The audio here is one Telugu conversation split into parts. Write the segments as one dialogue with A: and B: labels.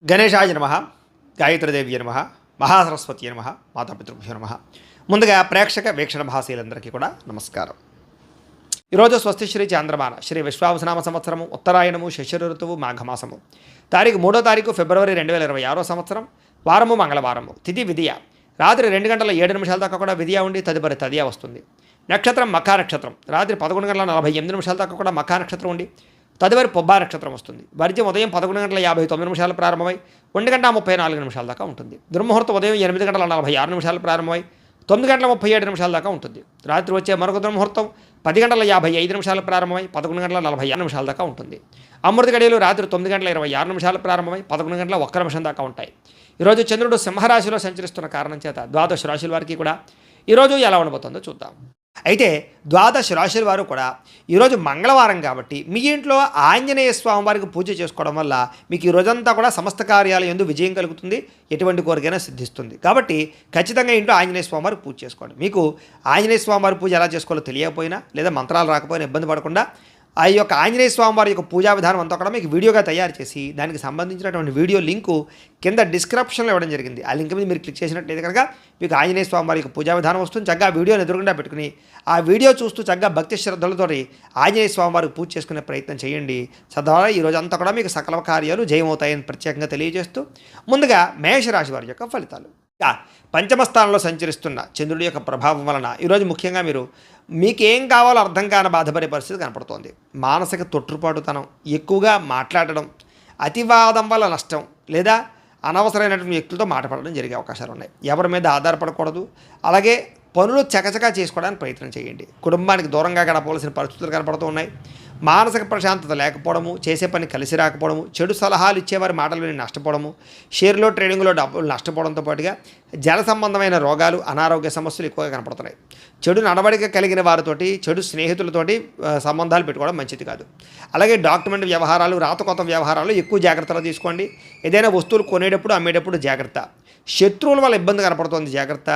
A: గణేశాయ నమః, గాయత్రీదేవి నమః, మహాసరస్వతి నమః, మాతాపితృభ్యో నమః. ముందుగా ప్రేక్షక వీక్షణ భాషలందరికీ కూడా నమస్కారం. ఈరోజు స్వస్తి శ్రీ చాంద్రమాన శ్రీ విశ్వావసనామ సంవత్సరము ఉత్తరాయణము శిశిర ఋతువు మాఘమాసము తారీఖు 3వ తారీఖు ఫిబ్రవరి 2026 సంవత్సరం వారము మంగళవారము. తిథి విధియ రాత్రి 2 గంటల 7 నిమిషాల దాకా కూడా విధియ ఉండి తదుపరి తదియ వస్తుంది. నక్షత్రం మఖా నక్షత్రం రాత్రి 11 గంటల 48 నిమిషాల దాకా కూడా మఖా నక్షత్రం ఉండి తదుపరి పొబ్బా నక్షత్రం వస్తుంది. వర్జ్యం ఉదయం 11 గంటల 59 నిమిషాలు ప్రారంభమై 1 గంట 34 నిమిషాల దాకా ఉంటుంది. దుర్ముహూర్తం ఉదయం 8 గంటల 46 నిమిషాలు ప్రారంభమై 9 గంటల 37 నిమిషాల దాకా ఉంటుంది. రాత్రి వచ్చే మరొక దుర్ముహూర్తం 10 గంటల 55 నిమిషాలు ప్రారంభమై 11 గంటల 46 నిమిషాల దాకా ఉంటుంది. అమృత గడియలు రాత్రి 9 గంటల 26 నిమిషాలు ప్రారంభమై 11 గంటల 1 నిమిషం దాకా ఉంటాయి. ఈరోజు చంద్రుడు సింహరాశిలో సంచరిస్తున్న కారణం చేత ద్వాదశ రాశుల వారికి కూడా ఈరోజు ఎలా ఉండబోతుందో చూద్దాం. అయితే ద్వాదశ రాశుల వారు కూడా ఈరోజు మంగళవారం కాబట్టి మీ ఇంట్లో ఆంజనేయ స్వామి వారికి పూజ చేసుకోవడం వల్ల మీకు ఈ రోజంతా కూడా సమస్త కార్యాలు యందు విజయం కలుగుతుంది, ఎటువంటి కోరికైనా సిద్ధిస్తుంది. కాబట్టి ఖచ్చితంగా ఇంట్లో ఆంజనేయ స్వామి వారికి పూజ చేసుకోండి. మీకు ఆంజనేయ స్వామి వారి పూజ ఎలా చేసుకోవాలో తెలియకపోయినా లేదా మంత్రాలు రాకపోయినా ఇబ్బంది పడకుండా ఆ యొక్క ఆంజనేయ స్వామి వారి యొక్క పూజా విధానం అంతా కూడా మీకు వీడియోగా తయారు చేసి దానికి సంబంధించినటువంటి వీడియో లింకు కింద డిస్క్రిప్షన్లో ఇవ్వడం జరిగింది. ఆ లింక్ మీద మీరు క్లిక్ చేసినట్లయితే కనుక మీకు ఆంజనేయ స్వామి వారి యొక్క పూజా విధానం వస్తుంది. చక్కగా వీడియోని ఎదురుగుండా పెట్టుకుని ఆ వీడియో చూస్తూ చక్కగా భక్తి శ్రద్ధలతో ఆంజనేయ స్వామి వారికి పూజ చేసుకునే ప్రయత్నం చేయండి. తద్వారా ఈరోజు అంతా కూడా మీకు సకల కార్యాలు జయమవుతాయని ప్రత్యేకంగా తెలియజేస్తూ ముందుగా మేషరాశి వారి యొక్క ఫలితాలు. పంచమ స్థానంలో సంచరిస్తున్న చంద్రుడి యొక్క ప్రభావం వలన ఈరోజు ముఖ్యంగా మీకేం కావాలో అర్థం కాని బాధపడే పరిస్థితి కనపడుతోంది. మానసిక తొట్టుపాటుతనం, ఎక్కువగా మాట్లాడడం, అతివాదం వల్ల నష్టం లేదా అనవసరమైనటువంటి వ్యక్తులతో మాట్లాడడం జరిగే అవకాశాలు ఉన్నాయి. ఎవరి మీద ఆధారపడకూడదు. అలాగే పనులు చకచకా చేసుకోవడానికి ప్రయత్నం చేయండి. కుటుంబానికి దూరంగా గడపవలసిన పరిస్థితులు కనపడుతూ ఉన్నాయి. మానసిక ప్రశాంతత లేకపోవడము, చేసే పని కలిసి రాకపోవడము, చెడు సలహాలు ఇచ్చేవారి మాటలు విని నష్టపోవడము, షేర్లో ట్రేడింగ్లో డబ్బులు నష్టపోవడంతో పాటుగా జల సంబంధమైన రోగాలు, అనారోగ్య సమస్యలు ఎక్కువగా కనపడుతున్నాయి. చెడు నడవడిక కలిగిన వారితోటి, చెడు స్నేహితులతోటి సంబంధాలు పెట్టుకోవడం మంచిది కాదు. అలాగే డాక్యుమెంట్ వ్యవహారాలు, రాతకొత్త వ్యవహారాలు ఎక్కువ జాగ్రత్తలు తీసుకోండి. ఏదైనా వస్తువులు కొనేటప్పుడు అమ్మేటప్పుడు జాగ్రత్త. శత్రువుల వల్ల ఇబ్బంది కనపడుతోంది, జాగ్రత్త.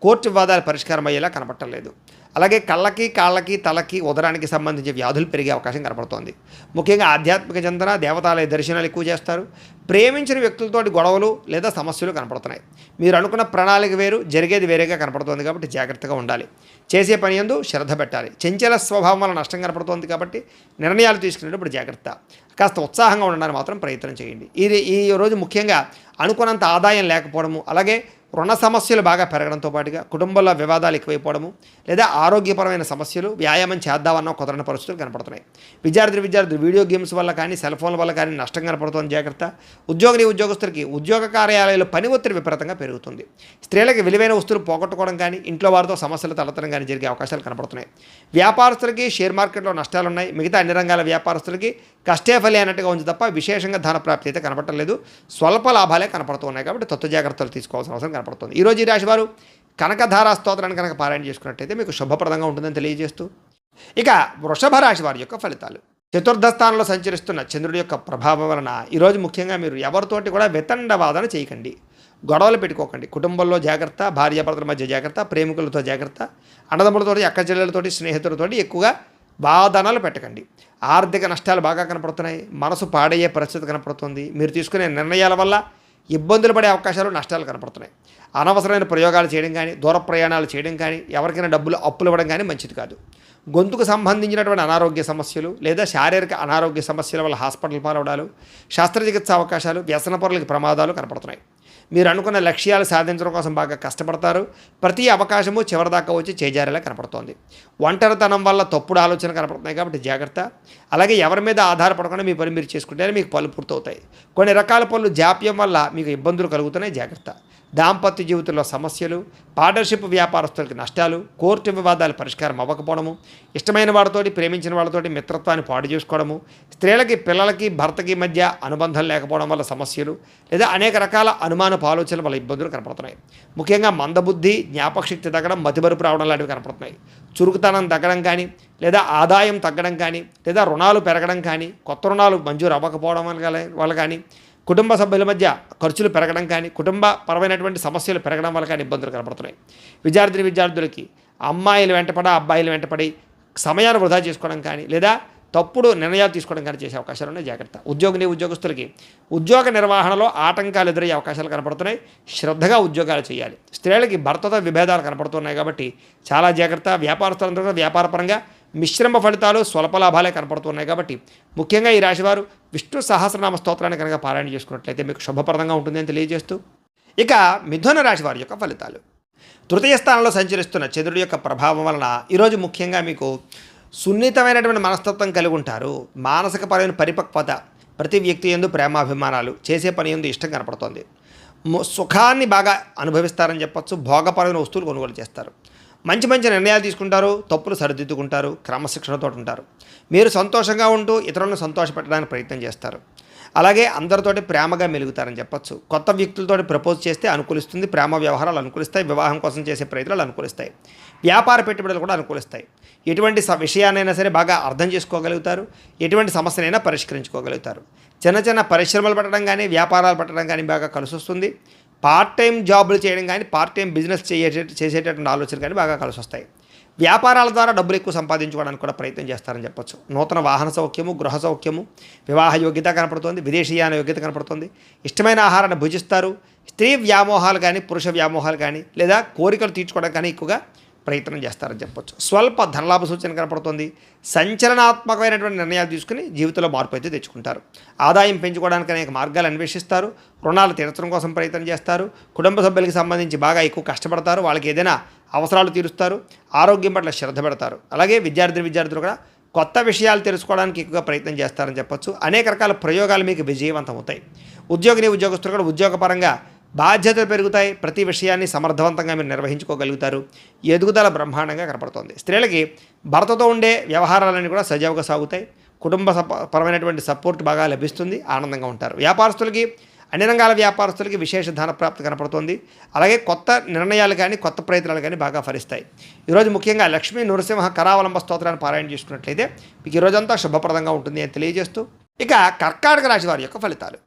A: కోర్టు వివాదాలు పరిష్కారం అయ్యేలా కనపడలేదు. అలాగే కళ్ళకి, కాళ్ళకి, తలకి, ఉదరానికి సంబంధించి వ్యాధులు పెరిగే అవకాశం కనపడుతోంది. ముఖ్యంగా ఆధ్యాత్మిక చింతన, దేవతాలయ దర్శనాలు ఎక్కువ చేస్తారు. ప్రేమించిన వ్యక్తులతోటి గొడవలు లేదా సమస్యలు కనపడుతున్నాయి. మీరు అనుకున్న ప్రణాళిక వేరు, జరిగేది వేరేగా కనపడుతోంది కాబట్టి జాగ్రత్తగా ఉండాలి. చేసే పని యందు శ్రద్ధ పెట్టాలి. చంచల స్వభావం వల్ల నష్టం కనపడుతోంది కాబట్టి నిర్ణయాలు తీసుకునేటప్పుడు జాగ్రత్త. కాస్త ఉత్సాహంగా ఉండడానికి మాత్రం ప్రయత్నం చేయండి. ఈ రోజు ముఖ్యంగా అనుకున్నంత ఆదాయం లేకపోవడము, అలాగే రుణ సమస్యలు బాగా పెరగడంతో పాటుగా కుటుంబంలో వివాదాలు ఎక్కువైపోవడము లేదా ఆరోగ్యపరమైన సమస్యలు, వ్యాయామం చేద్దామన్న కుదరని పరిస్థితులు కనపడుతున్నాయి. విద్యార్థులు వీడియో గేమ్స్ వల్ల కానీ సెల్ ఫోన్ల వల్ల కానీ నష్టం కనపడుతుంది, జాగ్రత్త. ఉద్యోగస్తులకి ఉద్యోగ కార్యాలయాల్లో పని ఒత్తిడి విపరీతంగా పెరుగుతుంది. స్త్రీలకి విలువైన వస్తువులు పోగొట్టుకోవడం కానీ ఇంట్లో వారితో సమస్యలు తలెత్తడం కానీ జరిగే అవకాశాలు కనపడుతున్నాయి. వ్యాపారస్తులకి షేర్ మార్కెట్లో నష్టాలు ఉన్నాయి. మిగతా అన్ని రంగాల వ్యాపారస్తులకి కష్టే ఫలి అన్నట్టుగా ఉంది తప్ప విశేషంగా ధన ప్రాప్తి అయితే కనపడటం లేదు. స్వల్ప లాభాలే కనపడుతున్నాయి కాబట్టి తత్వ జాగ్రత్తలు తీసుకోవాల్సిన అవసరం కనపడుతుంది. ఈరోజు ఈ రాశి వారు కనకధారా స్తోత్రాన్ని కనుక పారాయణ చేసుకున్నట్టయితే మీకు శుభప్రదంగా ఉంటుందని తెలియజేస్తూ ఇక వృషభ రాశి వారి యొక్క ఫలితాలు. చతుర్థ స్థానంలో సంచరిస్తున్న చంద్రుడి యొక్క ప్రభావం వలన ఈరోజు ముఖ్యంగా మీరు ఎవరితోటి కూడా వితండవాదన చేయకండి, గొడవలు పెట్టుకోకండి. కుటుంబంలో జాగ్రత్త, భార్యాభర్తల మధ్య జాగ్రత్త, ప్రేమికులతో జాగ్రత్త, అన్నదమ్ములతోటి, అక్క చెల్లెలతోటి, స్నేహితులతోటి ఎక్కువగా వాదనలు పెట్టకండి. ఆర్థిక నష్టాలు బాగా కనపడుతున్నాయి. మనసు పాడయ్యే పరిస్థితి కనపడుతుంది. మీరు తీసుకునే నిర్ణయాల వల్ల ఇబ్బందులు పడే అవకాశాలు, నష్టాలు కనపడుతున్నాయి. అనవసరమైన ప్రయోగాలు చేయడం కానీ, దూర ప్రయాణాలు చేయడం కానీ, ఎవరికైనా డబ్బులు అప్పులు ఇవ్వడం కానీ మంచిది కాదు. గొంతుకు సంబంధించినటువంటి అనారోగ్య సమస్యలు లేదా శారీరక అనారోగ్య సమస్యల వల్ల హాస్పిటల్ పాలవడాలు, శస్త్రచికిత్స అవకాశాలు, వ్యసనపరులకి ప్రమాదాలు కనపడుతున్నాయి. మీరు అనుకున్న లక్ష్యాలు సాధించడం కోసం బాగా కష్టపడతారు. ప్రతి అవకాశము చివరిదాకా వచ్చి చేజారేలా కనపడుతోంది. ఒంటరితనం వల్ల తప్పుడు ఆలోచన కనపడుతున్నాయి కాబట్టి జాగ్రత్త. అలాగే ఎవరి మీద ఆధారపడకుండా మీ పని మీరు చేసుకుంటేనే మీకు పనులు పూర్తవుతాయి. కొన్ని రకాల పనులు జాప్యం వల్ల మీకు ఇబ్బందులు కలుగుతున్నాయి, జాగ్రత్త. దాంపత్య జీవితంలో సమస్యలు, పార్ట్నర్షిప్ వ్యాపారస్తులకి నష్టాలు, కోర్టు వివాదాలు పరిష్కారం అవ్వకపోవడము, ఇష్టమైన వాళ్ళతోటి, ప్రేమించిన వాళ్ళతోటి మిత్రత్వాన్ని పాడు చేసుకోవడము, స్త్రీలకి, పిల్లలకి, భర్తకి మధ్య అనుబంధం లేకపోవడం వల్ల సమస్యలు లేదా అనేక రకాల అనుమానపు ఆలోచనల వల్ల ఇబ్బందులు కనపడుతున్నాయి. ముఖ్యంగా మందబుద్ధి, జ్ఞాపకశక్తి తగ్గడం, మతిమరుపు రావడం లాంటివి కనపడుతున్నాయి. చురుకుతనం తగ్గడం కానీ లేదా ఆదాయం తగ్గడం కానీ లేదా రుణాలు పెరగడం కానీ, కొత్త రుణాలు మంజూరు అవ్వకపోవడం వల్ల కానీ, కుటుంబ సభ్యుల మధ్య ఖర్చులు పెరగడం కానీ, కుటుంబ పరమైనటువంటి సమస్యలు పెరగడం వల్ల కానీ ఇబ్బందులు కనపడుతున్నాయి. విద్యార్థులకి అమ్మాయిలు వెంటపడి, అబ్బాయిలు వెంటపడి సమయాన్ని వృధా చేసుకోవడం కానీ లేదా తప్పుడు నిర్ణయాలు తీసుకోవడం కానీ చేసే అవకాశాలు ఉన్నాయి, జాగ్రత్త. ఉద్యోగస్తులకి ఉద్యోగ నిర్వహణలో ఆటంకాలు ఎదురయ్యే అవకాశాలు కనపడుతున్నాయి, శ్రద్ధగా ఉద్యోగాలు చేయాలి. స్త్రీలకి భర్తతో విభేదాలు కనపడుతున్నాయి కాబట్టి చాలా జాగ్రత్త. వ్యాపారస్తులందరూ కూడా వ్యాపారపరంగా మిశ్రమ ఫలితాలు, స్వల్ప లాభాలే కనపడుతున్నాయి కాబట్టి ముఖ్యంగా ఈ రాశివారు విష్ణు సహస్రనామ స్తోత్రాన్ని కనుక పారాయణ చేసుకున్నట్లయితే మీకు శుభప్రదంగా ఉంటుందని తెలియజేస్తూ, ఇక మిథున రాశి వారి యొక్క ఫలితాలు. తృతీయ స్థానంలో సంచరిస్తున్న చంద్రుడి యొక్క ప్రభావం వలన ఈరోజు ముఖ్యంగా మీకు సున్నితమైనటువంటి మనస్తత్వం కలిగి ఉంటారు. మానసికపరమైన పరిపక్వత, ప్రతి వ్యక్తి యందు ప్రేమాభిమానాలు, చేసే పని యందు ఇష్టం కనపడుతోంది. సుఖాన్ని బాగా అనుభవిస్తారని చెప్పచ్చు. భోగపరమైన వస్తువులు కొనుగోలు చేస్తారు. మంచి నిర్ణయాలు తీసుకుంటారు, తప్పులు సరిదిద్దుకుంటారు, క్రమశిక్షణతో ఉంటారు. మీరు సంతోషంగా ఉంటూ ఇతరులను సంతోషపెట్టడానికి ప్రయత్నం చేస్తారు. అలాగే అందరితోటి ప్రేమగా మెలుగుతారని చెప్పచ్చు. కొత్త వ్యక్తులతో ప్రపోజ్ చేస్తే అనుకూలిస్తుంది, ప్రేమ వ్యవహారాలు అనుకూలిస్తాయి, వివాహం కోసం చేసే ప్రయత్నాలు అనుకూలిస్తాయి, వ్యాపార పెట్టుబడులు కూడా అనుకూలిస్తాయి. ఎటువంటి విషయాన్నైనా సరే బాగా అర్థం చేసుకోగలుగుతారు, ఎటువంటి సమస్యనైనా పరిష్కరించుకోగలుగుతారు. చిన్న పరిశ్రమలు పెట్టడం కానీ, వ్యాపారాలు పెట్టడం కానీ బాగా కలిసి వస్తుంది. పార్ట్ టైం జాబులు చేయడం కానీ, పార్ట్ టైం బిజినెస్ చేసేటటువంటి ఆలోచనలు కానీ బాగా కలిసి వస్తాయి. వ్యాపారాల ద్వారా డబ్బులు ఎక్కువ సంపాదించుకోవడానికి కూడా ప్రయత్నం చేస్తారని చెప్పొచ్చు. నూతన వాహన సౌఖ్యము, గృహ సౌఖ్యము, వివాహ యోగ్యత కనపడుతోంది, విదేశీయాన యోగ్యత కనపడుతోంది. ఇష్టమైన ఆహారాన్ని భుజిస్తారు. స్త్రీ వ్యామోహాలు కానీ, పురుష వ్యామోహాలు కానీ, లేదా కోరికలు తీర్చుకోవడం కానీ ఎక్కువగా ప్రయత్నం చేస్తారని చెప్పొచ్చు. స్వల్ప ధనలాభ సూచన కనపడుతుంది. సంచలనాత్మకమైనటువంటి నిర్ణయాలు తీసుకుని జీవితంలో మార్పు అయితే తెచ్చుకుంటారు. ఆదాయం పెంచుకోవడానికి అనేక మార్గాలు అన్వేషిస్తారు. రుణాలు తీర్చడం కోసం ప్రయత్నం చేస్తారు. కుటుంబ సభ్యులకి సంబంధించి బాగా ఎక్కువ కష్టపడతారు. వాళ్ళకి ఏదైనా అవసరాలు తీరుస్తారు. ఆరోగ్యం పట్ల శ్రద్ధ పెడతారు. అలాగే విద్యార్థులు కూడా కొత్త విషయాలు తెలుసుకోవడానికి ఎక్కువగా ప్రయత్నం చేస్తారని చెప్పొచ్చు. అనేక రకాల ప్రయోగాలు మీకు విజయవంతం అవుతాయి. ఉద్యోగస్తులు కూడా ఉద్యోగపరంగా బాధ్యతలు పెరుగుతాయి. ప్రతి విషయాన్ని సమర్థవంతంగా మీరు నిర్వహించుకోగలుగుతారు. ఎదుగుదల బ్రహ్మాండంగా కనపడుతుంది. స్త్రీలకి భర్తతో ఉండే వ్యవహారాలన్నీ కూడా సజావుగా సాగుతాయి. కుటుంబ పరమైనటువంటి సపోర్ట్ బాగా లభిస్తుంది. ఆనందంగా ఉంటారు. వ్యాపారస్తులకి, అన్ని రంగాల వ్యాపారస్తులకి విశేష ధన ప్రాప్తి కనపడుతుంది. అలాగే కొత్త నిర్ణయాలు కానీ, కొత్త ప్రయత్నాలు కానీ బాగా ఫలిస్తాయి. ఈరోజు ముఖ్యంగా లక్ష్మీ నృసింహ కరావలంబ స్తోత్రాన్ని పారాయణ చేసుకున్నట్లయితే మీకు ఈరోజంతా శుభప్రదంగా ఉంటుంది అని తెలియజేస్తూ, ఇక కర్కాటక రాశి వారి యొక్క ఫలితాలు.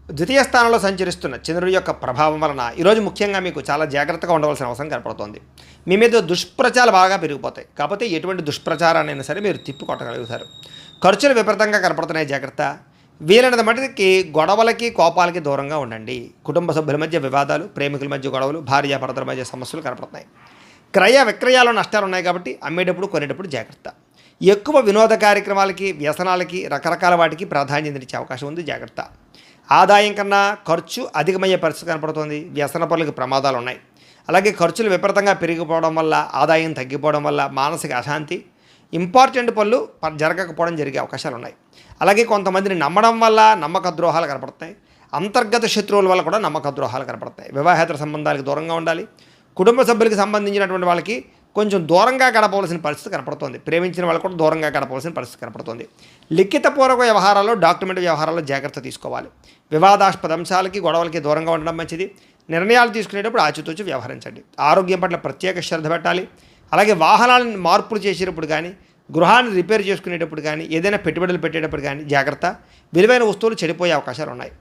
A: ద్వితీయ స్థానంలో సంచరిస్తున్న చంద్రుడి యొక్క ప్రభావం వలన ఈరోజు ముఖ్యంగా మీకు చాలా జాగ్రత్తగా ఉండవలసిన అవసరం కనపడుతోంది. మీ మీద దుష్ప్రచారాలు బాగా పెరిగిపోతాయి. కాకపోతే ఎటువంటి దుష్ప్రచారాన్నైనా సరే మీరు తిప్పికొట్టగలుగుతారు. ఖర్చులు విపరీతంగా కనపడుతున్నాయి, జాగ్రత్త. వీలైనంత మటుకి గొడవలకి, కోపాలకి దూరంగా ఉండండి. కుటుంబ సభ్యుల మధ్య వివాదాలు, ప్రేమికుల మధ్య గొడవలు, భార్యాభర్తల మధ్య సమస్యలు కనపడుతున్నాయి. క్రయ విక్రయాలు నష్టాలు ఉన్నాయి కాబట్టి అమ్మేటప్పుడు, కొనేటప్పుడు జాగ్రత్త. ఎక్కువ వినోద కార్యక్రమాలకి, వ్యసనాలకి, రకరకాల వాటికి ప్రాధాన్యతనిచ్చే అవకాశం ఉంది, జాగ్రత్త. ఆదాయం కన్నా ఖర్చు అధికమయ్యే పరిస్థితి కనపడుతుంది. వ్యసన పనులకు ప్రమాదాలు ఉన్నాయి. అలాగే ఖర్చులు విపరీతంగా పెరిగిపోవడం వల్ల, ఆదాయం తగ్గిపోవడం వల్ల మానసిక అశాంతి, ఇంపార్టెంట్ పనులు జరగకపోవడం జరిగే అవకాశాలు ఉన్నాయి. అలాగే కొంతమందిని నమ్మడం వల్ల నమ్మక ద్రోహాలు కనపడుతున్నాయి. అంతర్గత శత్రువుల వల్ల కూడా నమ్మక ద్రోహాలు కనపడతాయి. వివాహేతర సంబంధాలకు దూరంగా ఉండాలి. కుటుంబ సభ్యులకు సంబంధించినటువంటి వాళ్ళకి కొంచెం దూరంగా గడపవలసిన పరిస్థితి కనపడుతుంది. ప్రేమించిన వాళ్ళు కూడా దూరంగా గడపవలసిన పరిస్థితి కనపడుతుంది. లిఖితపూర్వక వ్యవహారాల్లో, డాక్యుమెంట్ వ్యవహారాల్లో జాగ్రత్త తీసుకోవాలి. వివాదాస్పద అంశాలకి, గొడవలకి దూరంగా ఉండడం మంచిది. నిర్ణయాలు తీసుకునేటప్పుడు ఆచితూచి వ్యవహరించండి. ఆరోగ్యం పట్ల ప్రత్యేక శ్రద్ధ పెట్టాలి. అలాగే వాహనాలను మార్పులు చేసేటప్పుడు కానీ, గృహాన్ని రిపేర్ చేసుకునేటప్పుడు కానీ, ఏదైనా పెట్టుబడులు పెట్టేటప్పుడు కానీ జాగ్రత్త. విలువైన వస్తువులు చెడిపోయే అవకాశాలు ఉన్నాయి.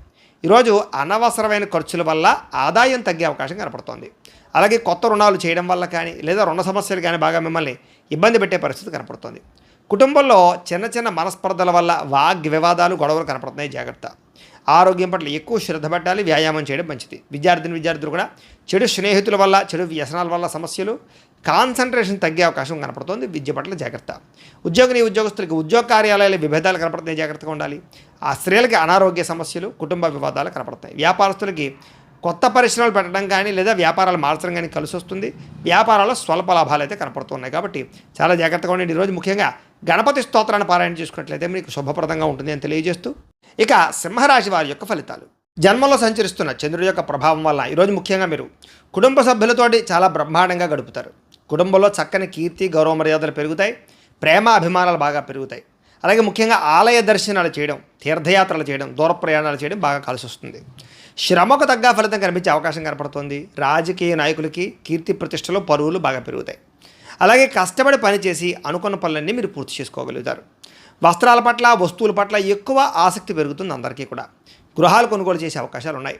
A: ఈరోజు అనవసరమైన ఖర్చుల వల్ల ఆదాయం తగ్గే అవకాశం కనపడుతోంది. అలాగే కొత్త రుణాలు చేయడం వల్ల కానీ, లేదా రుణ సమస్యలు కానీ బాగా మిమ్మల్ని ఇబ్బంది పెట్టే పరిస్థితి కనపడుతుంది. కుటుంబంలో చిన్న మనస్పర్ధల వల్ల వివాదాలు, గొడవలు కనపడుతున్నాయి, జాగ్రత్త. ఆరోగ్యం పట్ల ఎక్కువ శ్రద్ధ పెట్టాలి. వ్యాయామం చేయడం మంచిది. విద్యార్థులు కూడా చెడు స్నేహితుల వల్ల, చెడు వ్యసనాల వల్ల సమస్యలు, కాన్సన్ట్రేషన్ తగ్గే అవకాశం కనపడుతుంది. విద్య పట్ల జాగ్రత్త. ఉద్యోగస్తులకి ఉద్యోగ కార్యాలయాల విభేదాలు కనపడుతున్నాయి, జాగ్రత్తగా ఉండాలి. ఆ స్త్రీలకి అనారోగ్య సమస్యలు, కుటుంబ వివాదాలు కనపడతాయి. వ్యాపారస్తులకి కొత్త పరిశ్రమలు పెట్టడం కానీ, లేదా వ్యాపారాలు మార్చడం కానీ కలిసి వస్తుంది. వ్యాపారాల్లో స్వల్ప లాభాలు అయితే కనపడుతున్నాయి కాబట్టి చాలా జాగ్రత్తగా ఉండండి. ఈరోజు ముఖ్యంగా గణపతి స్తోత్రాన్ని పారాయణ చేసుకున్నట్లయితే మీకు శుభప్రదంగా ఉంటుంది అని తెలియజేస్తూ, ఇక సింహరాశి వారి యొక్క ఫలితాలు. జన్మలో సంచరిస్తున్న చంద్రుడి యొక్క ప్రభావం వల్ల ఈరోజు ముఖ్యంగా మీరు కుటుంబ సభ్యులతోటి చాలా బ్రహ్మాండంగా గడుపుతారు. కుటుంబంలో చక్కని కీర్తి, గౌరవ మర్యాదలు పెరుగుతాయి. ప్రేమ అభిమానాలు బాగా పెరుగుతాయి. అలాగే ముఖ్యంగా ఆలయ దర్శనాలు చేయడం, తీర్థయాత్రలు చేయడం, దూర ప్రయాణాలు చేయడం బాగా కలిసి వస్తుంది. శ్రమకు తగ్గ ఫలితం కనిపించే అవకాశం కనపడుతుంది. రాజకీయ నాయకులకి కీర్తి ప్రతిష్టలు, పరువులు బాగా పెరుగుతాయి. అలాగే కష్టపడి పనిచేసి అనుకున్న పనులన్నీ మీరు పూర్తి చేసుకోగలుగుతారు. వస్త్రాల పట్ల, వస్తువుల పట్ల ఎక్కువ ఆసక్తి పెరుగుతుంది అందరికీ కూడా. గృహాలు కొనుగోలు చేసే అవకాశాలు ఉన్నాయి.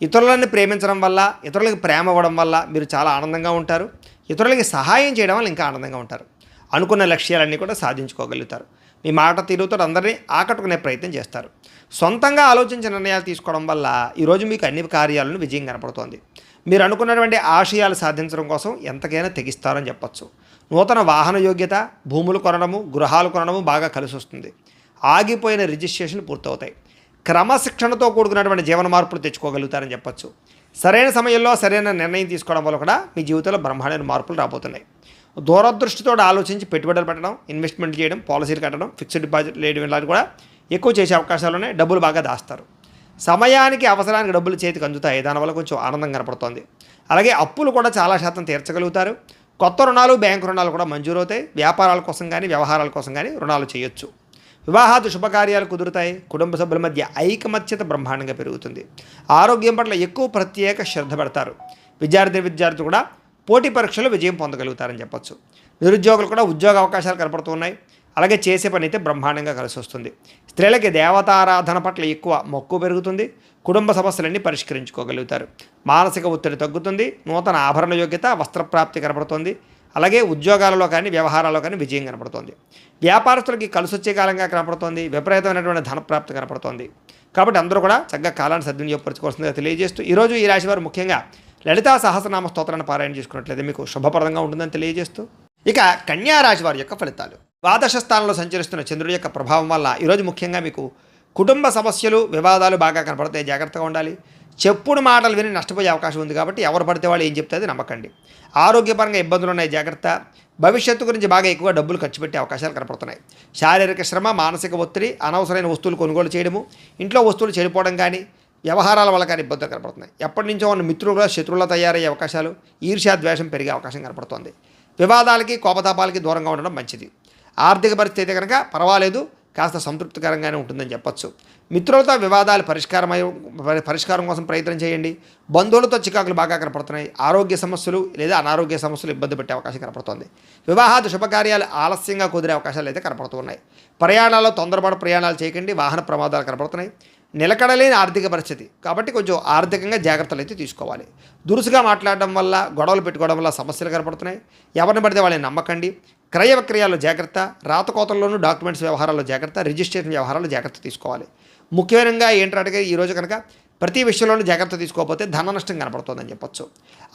A: ఇతరులను ప్రేమించడం వల్ల, ఇతరులకు ప్రేమ ఇవ్వడం వల్ల మీరు చాలా ఆనందంగా ఉంటారు. ఇతరులకి సహాయం చేయడం వల్ల ఇంకా ఆనందంగా ఉంటారు. అనుకున్న లక్ష్యాలన్నీ కూడా సాధించుకోగలుగుతారు. మీ మాట తీరుతో అందరినీ ఆకట్టుకునే ప్రయత్నం చేస్తారు. సొంతంగా ఆలోచించి నిర్ణయాలు తీసుకోవడం వల్ల ఈరోజు మీకు అన్ని కార్యాలను విజయం కనపడుతోంది. మీరు అనుకున్నటువంటి ఆశయాలు సాధించడం కోసం ఎంతకైనా తెగిస్తారని చెప్పచ్చు. నూతన వాహన యోగ్యత, భూములు కొనడము, గృహాలు కొనడము బాగా కలిసి వస్తుంది. ఆగిపోయిన రిజిస్ట్రేషన్లు పూర్తవుతాయి. క్రమశిక్షణతో కూడుకున్నటువంటి జీవన మార్పులు తెచ్చుకోగలుగుతారని చెప్పచ్చు. సరైన సమయంలో సరైన నిర్ణయం తీసుకోవడం వల్ల కూడా మీ జీవితంలో బ్రహ్మాండమైన మార్పులు రాబోతున్నాయి. దూరదృష్టితో ఆలోచించి పెట్టుబడులు పెట్టడం, ఇన్వెస్ట్మెంట్ చేయడం, పాలసీలు కట్టడం, ఫిక్స్డ్ డిపాజిట్ వేయడం ఇలాంటి కూడా ఎక్కువ చేసే అవకాశాలు ఉన్నాయి. డబ్బులు బాగా దాస్తారు. సమయానికి అవసరానికి డబ్బులు చేతికి అందుతాయి. దానివల్ల కొంచెం ఆనందం కనపడుతోంది. అలాగే అప్పులు కూడా చాలా శాతం తీర్చగలుగుతారు. కొత్త రుణాలు, బ్యాంకు రుణాలు కూడా మంజూరవుతాయి. వ్యాపారాల కోసం కానీ వ్యవహారాల కోసం కానీ రుణాలు చేయొచ్చు. వివాహాది శుభకార్యాలు కుదురుతాయి. కుటుంబ సభ్యుల మధ్య ఐకమత్యత బ్రహ్మాండంగా పెరుగుతుంది. ఆరోగ్యం పట్ల ఎక్కువ ప్రత్యేక శ్రద్ధ పెడతారు. విద్యార్థులు కూడా పోటీ పరీక్షలు విజయం పొందగలుగుతారని చెప్పచ్చు. నిరుద్యోగులు కూడా ఉద్యోగ అవకాశాలు కనపడుతున్నాయి. అలాగే చేసే పని అయితే బ్రహ్మాండంగా కలిసి వస్తుంది. స్త్రీలకి దేవతారాధన పట్ల ఎక్కువ మక్కువ పెరుగుతుంది. కుటుంబ సమస్యలన్నీ పరిష్కరించుకోగలుగుతారు. మానసిక ఒత్తిడి తగ్గుతుంది. నూతన ఆభరణ యోగ్యత, వస్త్రప్రాప్తి కనపడుతుంది. అలాగే ఉద్యోగాలలో కానీ వ్యవహారాల్లో కానీ విజయం కనపడుతుంది. వ్యాపారస్తులకి కలిసి వచ్చే కాలంగా కనపడుతోంది. విపరీతమైనటువంటి ధనప్రాప్తి కనపడుతోంది. కాబట్టి అందరూ కూడా చక్కగా కాలాన్ని సద్వినియోగపరచుకోవాల్సిందిగా తెలియజేస్తూ ఈరోజు ఈ రాశి వారు ముఖ్యంగా లలితా సహస్రనామ స్తోత్రాన్ని పారాయణ చేసుకున్నట్లయితే మీకు శుభప్రదంగా ఉంటుందని తెలియజేస్తూ ఇక కన్యా రాశి వారి యొక్క ఫలితాలు. ద్వాదశ స్థానంలో సంచరిస్తున్న చంద్రుడి యొక్క ప్రభావం వల్ల ఈరోజు ముఖ్యంగా మీకు కుటుంబ సమస్యలు, వివాదాలు బాగా కనపడతాయి. జాగ్రత్తగా ఉండాలి. చెప్పుడు మాటలు విని నష్టపోయే అవకాశం ఉంది. కాబట్టి ఎవరు పడితే వాళ్ళు ఏం చెప్తే అది నమ్మకండి. ఆరోగ్యపరంగా ఇబ్బందులు ఉన్నాయి. జాగ్రత్త. భవిష్యత్తు గురించి బాగా ఎక్కువ డబ్బులు ఖర్చు పెట్టే అవకాశాలు కనపడుతున్నాయి. శారీరక శ్రమ, మానసిక ఒత్తిడి, అనవసరమైన వస్తువులు కొనుగోలు చేయడము, ఇంట్లో వస్తువులు చెడిపోవడం కానీ, వ్యవహారాల వల్ల కానీ ఇబ్బందులు కనపడుతున్నాయి. ఎప్పటి నుంచో ఉన్న మిత్రులుగా శత్రువులా తయారయ్యే అవకాశాలు, ఈర్ష్యా ద్వేషం పెరిగే అవకాశం కనపడుతోంది. వివాదాలకి, కోపతాపాలకి దూరంగా ఉండడం మంచిది. ఆర్థిక పరిస్థితి కనుక పర్వాలేదు, కాస్త సంతృప్తికరంగానే ఉంటుందని చెప్పచ్చు. మిత్రులతో వివాదాలు పరిష్కారం కోసం ప్రయత్నం చేయండి. బంధువులతో చికాకులు బాగా కనపడుతున్నాయి. ఆరోగ్య సమస్యలు లేదా అనారోగ్య సమస్యలు ఇబ్బంది పెట్టే అవకాశం కనపడుతుంది. వివాహాది శుభకార్యాలు ఆలస్యంగా కుదిరే అవకాశాలు అయితే కనపడుతున్నాయి. ప్రయాణాల్లో తొందరపాటు ప్రయాణాలు చేయకండి. వాహన ప్రమాదాలు కనపడుతున్నాయి. నిలకడలేని ఆర్థిక పరిస్థితి కాబట్టి కొంచెం ఆర్థికంగా జాగ్రత్తలు అయితే తీసుకోవాలి. దురుసుగా మాట్లాడడం వల్ల, గొడవలు పెట్టుకోవడం వల్ల సమస్యలు కనపడుతున్నాయి. ఎవరిని పడితే వాళ్ళని నమ్మకండి. క్రయ విక్రయాల్లో జాగ్రత్త. రాతకోతల్లోనూ డాక్యుమెంట్స్ వ్యవహారాల్లో జాగ్రత్త. రిజిస్ట్రేషన్ వ్యవహారాల్లో జాగ్రత్త తీసుకోవాలి. ముఖ్యంగా ఏంటంటే ఈరోజు కనుక ప్రతి విషయంలోనూ జాగ్రత్త తీసుకోకపోతే ధన నష్టం కనపడుతుందని చెప్పొచ్చు.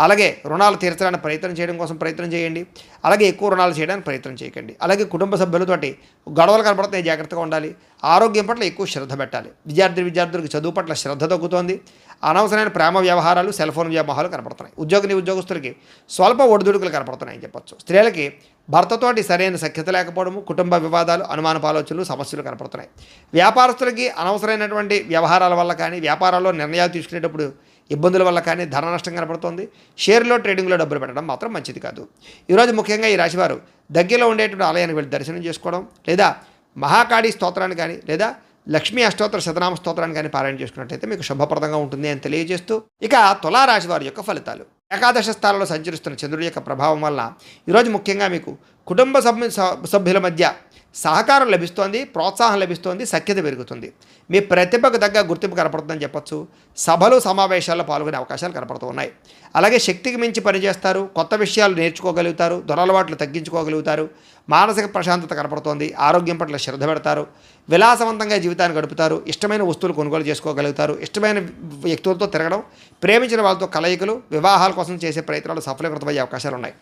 A: అలాగే రుణాలు తీర్చడానికి ప్రయత్నం చేయడం కోసం ప్రయత్నం చేయండి. అలాగే ఎక్కువ రుణాలు చేయడానికి ప్రయత్నం చేయకండి. అలాగే కుటుంబ సభ్యులతోటి గొడవలు కనపడుతున్నాయి. జాగ్రత్తగా ఉండాలి. ఆరోగ్యం పట్ల ఎక్కువ శ్రద్ధ పెట్టాలి. విద్యార్థులకు చదువు పట్ల శ్రద్ధ తగ్గుతోంది. అనవసరమైన ప్రేమ వ్యవహారాలు, సెల్ ఫోన్ వ్యామోహాలు కనపడుతున్నాయి. ఉద్యోగస్తులకి స్వల్ప ఒడిదుడుకులు కనపడుతున్నాయని చెప్పొచ్చు. స్త్రీలకి భర్తతోటి సరైన సఖ్యత లేకపోవడము, కుటుంబ వివాదాలు, అనుమానపు ఆలోచనలు, సమస్యలు కనపడుతున్నాయి. వ్యాపారస్తులకి అనవసరమైనటువంటి వ్యవహారాల వల్ల కానీ, వ్యాపారాల్లో నిర్ణయాలు తీసుకునేటప్పుడు ఇబ్బందుల వల్ల కానీ ధన నష్టం కనపడుతోంది. షేర్లో, ట్రేడింగ్లో డబ్బులు పెట్టడం మాత్రం మంచిది కాదు. ఈరోజు ముఖ్యంగా ఈ రాశివారు దగ్గరలో ఉండేటువంటి ఆలయానికి వెళ్ళి దర్శనం చేసుకోవడం, లేదా మహాకాళి స్తోత్రాన్ని కానీ, లేదా లక్ష్మీ అష్టోత్తర శతనామ స్తోత్రాన్ని కానీ పారాయణ చేసుకున్నట్లయితే మీకు శుభప్రదంగా ఉంటుంది అని తెలియజేస్తూ ఇక తులారాశి వారి యొక్క ఫలితాలు. ఏకాదశ స్థానంలో సంచరిస్తున్న చంద్రుడి యొక్క ప్రభావం వల్ల ఈరోజు ముఖ్యంగా మీకు కుటుంబ సభ్యుల మధ్య సహకారం లభిస్తోంది, ప్రోత్సాహం లభిస్తోంది, సఖ్యత పెరుగుతుంది. మీ ప్రతిభకు తగ్గ గుర్తింపు కనపడుతుందని చెప్పొచ్చు. సభలు, సమావేశాల్లో పాల్గొనే అవకాశాలు కనపడుతూ ఉన్నాయి. అలాగే శక్తికి మించి పనిచేస్తారు. కొత్త విషయాలు నేర్చుకోగలుగుతారు. దురలవాట్లు తగ్గించుకోగలుగుతారు. మానసిక ప్రశాంతత కనపడుతోంది. ఆరోగ్యం పట్ల శ్రద్ధ పెడతారు. విలాసవంతంగా జీవితాన్ని గడుపుతారు. ఇష్టమైన వస్తువులు కొనుగోలు చేసుకోగలుగుతారు. ఇష్టమైన వ్యక్తులతో తిరగడం, ప్రేమించిన వాళ్ళతో కలయికలు, వివాహాల కోసం చేసే ప్రయత్నాలు సఫలీకృతమయ్యే అవకాశాలు ఉన్నాయి.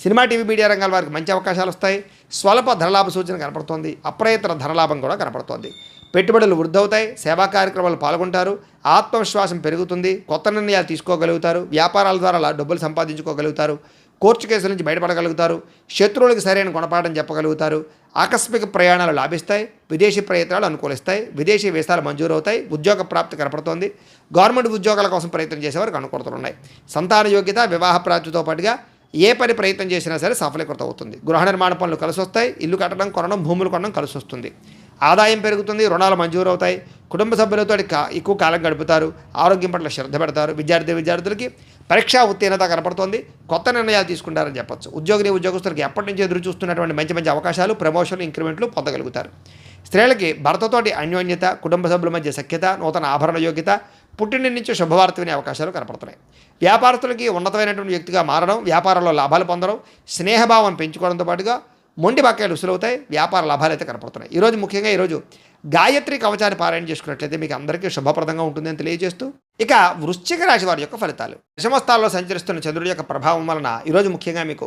A: సినిమా, టీవీ, మీడియా రంగాల వారికి మంచి అవకాశాలు వస్తాయి. స్వల్ప ధనలాభ సూచన కనపడుతోంది. అప్రయత్న ధనలాభం కూడా కనపడుతోంది. పెట్టుబడులు వృద్ధవుతాయి. సేవా కార్యక్రమాలు పాల్గొంటారు. ఆత్మవిశ్వాసం పెరుగుతుంది. కొత్త నిర్ణయాలు తీసుకోగలుగుతారు. వ్యాపారాల ద్వారా డబ్బులు సంపాదించుకోగలుగుతారు. కోర్టు కేసుల నుంచి బయటపడగలుగుతారు. శత్రువులకు సరైన గుణపాఠం చెప్పగలుగుతారు. ఆకస్మిక ప్రయాణాలు లాభిస్తాయి. విదేశీ ప్రయత్నాలు అనుకూలిస్తాయి. విదేశీ వీసాలు మంజూరవుతాయి. ఉద్యోగ ప్రాప్తి కనపడుతోంది. గవర్నమెంట్ ఉద్యోగాల కోసం ప్రయత్నం చేసేవారికి అనుకూలతలు ఉన్నాయి. సంతాన యోగ్యత, వివాహ ప్రాప్తితో పాటుగా ఏ పని ప్రయత్నం చేసినా సరే సఫలీకృతం అవుతుంది. గృహ నిర్మాణ పనులు కలిసి వస్తాయి. ఇల్లు కట్టడం, కొనడం, భూములు కొనడం కలిసి వస్తుంది. ఆదాయం పెరుగుతుంది. రుణాలు మంజూరు అవుతాయి. కుటుంబ సభ్యులతో ఎక్కువ కాలం గడుపుతారు. ఆరోగ్యం పట్ల శ్రద్ధ పెడతారు. విద్యార్థులకి పరీక్షా ఉత్తీర్ణత కనపడుతోంది. కొత్త నిర్ణయాలు తీసుకుంటారని చెప్పొచ్చు. ఉద్యోగస్తులకి ఎప్పటి నుంచి ఎదురు చూస్తున్నటువంటి మంచి అవకాశాలు, ప్రమోషన్లు, ఇంక్రిమెంట్లు పొందగలుగుతారు. స్త్రీలకి భర్తతోటి అన్యోన్యత, కుటుంబ సభ్యుల మధ్య సఖ్యత, నూతన ఆభరణ యోగ్యత, పుట్టిన నుంచి శుభవార్త వినే అవకాశాలు కనపడుతున్నాయి. వ్యాపారస్తులకి ఉన్నతమైనటువంటి వ్యక్తిగా మారడం, వ్యాపారంలో లాభాలు పొందడం, స్నేహభావం పెంచుకోవడంతో పాటుగా మొండి బకాయిలు వసూలవుతాయి, వ్యాపార లాభాలు అయితే కనపడుతున్నాయి. ఈరోజు ముఖ్యంగా గాయత్రి కవచాన్ని పారాయణ చేసుకున్నట్లయితే మీకు అందరికీ శుభప్రదంగా ఉంటుందని తెలియజేస్తూ, ఇక వృశ్చిక రాశి వారి యొక్క ఫలితాలు. దశమస్థానంలో సంచరిస్తున్న చంద్రుడి యొక్క ప్రభావం వలన ఈరోజు ముఖ్యంగా మీకు